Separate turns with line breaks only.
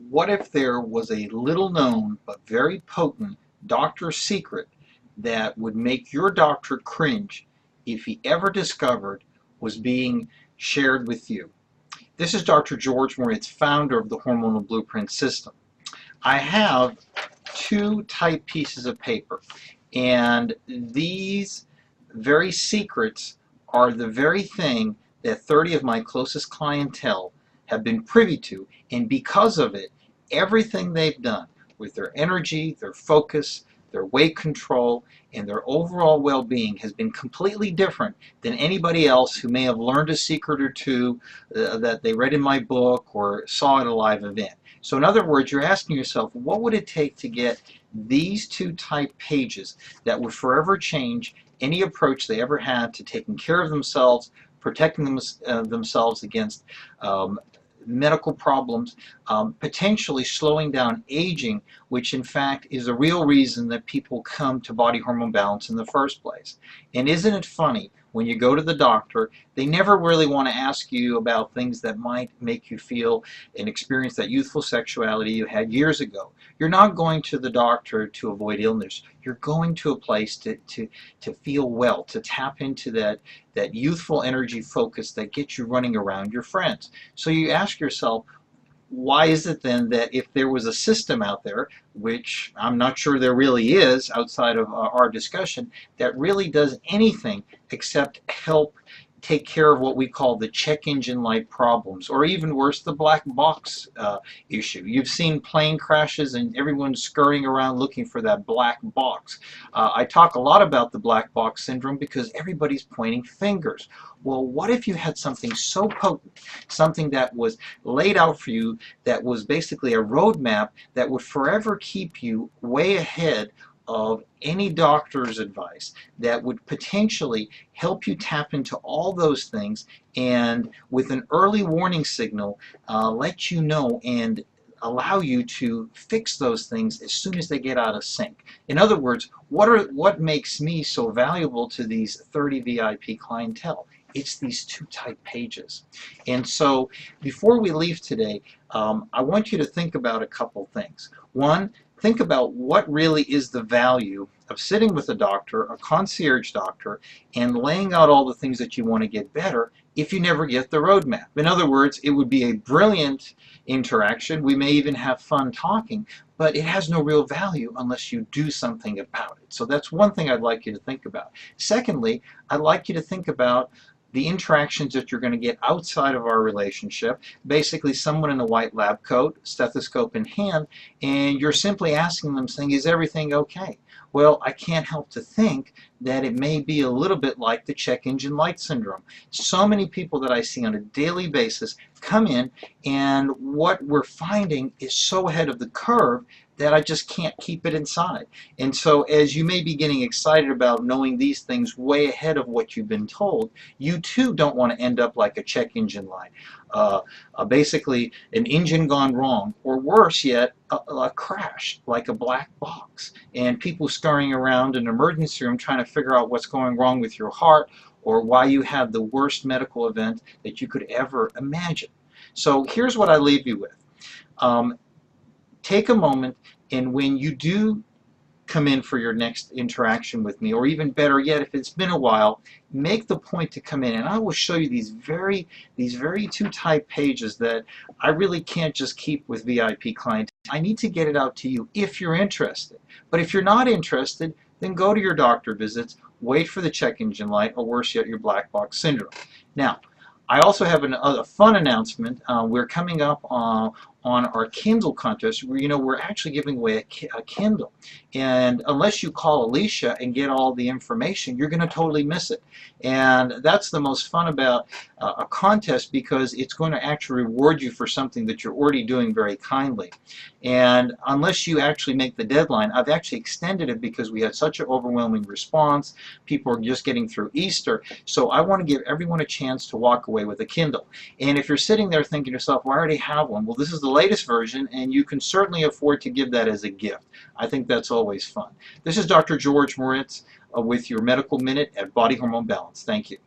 What if there was a little known but very potent doctor's secret that would make your doctor cringe if he ever discovered was being shared with you? This is Dr. George Moricz, founder of the Hormonal Blueprint System. I have two type pieces of paper, and these very secrets are the very thing that 30 of my closest clientele have been privy to, and because of it, everything they've done with their energy, their focus, their weight control, and their overall well-being has been completely different than anybody else who may have learned a secret or two that they read in my book or saw at a live event. So in other words, you're asking yourself, what would it take to get these two type pages that would forever change any approach they ever had to taking care of themselves, protecting themselves against medical problems, potentially slowing down aging, which in fact is a real reason that people come to body hormone balance in the first place. And isn't it funny, when you go to the doctor, they never really want to ask you about things that might make you feel and experience that youthful sexuality you had years ago. You're not going to the doctor to avoid illness. You're going to a place to feel well, to tap into that youthful energy focus that gets you running around your friends. So you ask yourself, why is it then that if there was a system out there, which I'm not sure there really is outside of our discussion, that really does anything except help take care of what we call the check engine light problems, or even worse, the black box issue. You've seen plane crashes and everyone's scurrying around looking for that black box. I talk a lot about the black box syndrome because everybody's pointing fingers. Well, what if you had something so potent, something that was laid out for you, that was basically a roadmap that would forever keep you way ahead of any doctor's advice, that would potentially help you tap into all those things, and with an early warning signal let you know and allow you to fix those things as soon as they get out of sync. In other words, what makes me so valuable to these 30 VIP clientele? It's these two type pages. And so before we leave today, I want you to think about a couple things. One, think about what really is the value of sitting with a doctor, a concierge doctor, and laying out all the things that you want to get better if you never get the roadmap. In other words, it would be a brilliant interaction. We may even have fun talking, but it has no real value unless you do something about it. So that's one thing I'd like you to think about. Secondly, I'd like you to think about the interactions that you're going to get outside of our relationship. Basically, someone in a white lab coat, stethoscope in hand, and you're simply asking them, saying, is everything okay? Well, I can't help to think that it may be a little bit like the check engine light syndrome. So many people that I see on a daily basis come in, and what we're finding is so ahead of the curve that I just can't keep it inside. And so as you may be getting excited about knowing these things way ahead of what you've been told, you too don't want to end up like a check engine light. Basically an engine gone wrong, or worse yet, a crash, like a black box, and people scurrying around an emergency room trying to figure out what's going wrong with your heart, or why you have the worst medical event that you could ever imagine. So here's what I leave you with. Take a moment, and when you do come in for your next interaction with me, or even better yet, if it's been a while, make the point to come in, and I will show you these very two type pages that I really can't just keep with VIP clients. I need to get it out to you if you're interested. But if you're not interested, then go to your doctor visits, wait for the check engine light, or worse yet, your black box syndrome. Now, I also have a fun announcement. We're coming up on our Kindle contest. We're actually giving away a Kindle, and unless you call Alicia and get all the information, you're going to totally miss it. And that's the most fun about a contest, because it's going to actually reward you for something that you're already doing very kindly. And unless you actually make the deadline, I've actually extended it because we had such an overwhelming response. People are just getting through Easter. So I want to give everyone a chance to walk away with a Kindle. And if you're sitting there thinking to yourself, well, I already have one, well, this is the latest version, and you can certainly afford to give that as a gift. I think that's always fun. This is Dr. George Moricz with your Medical Minute at Body Hormone Balance. Thank you.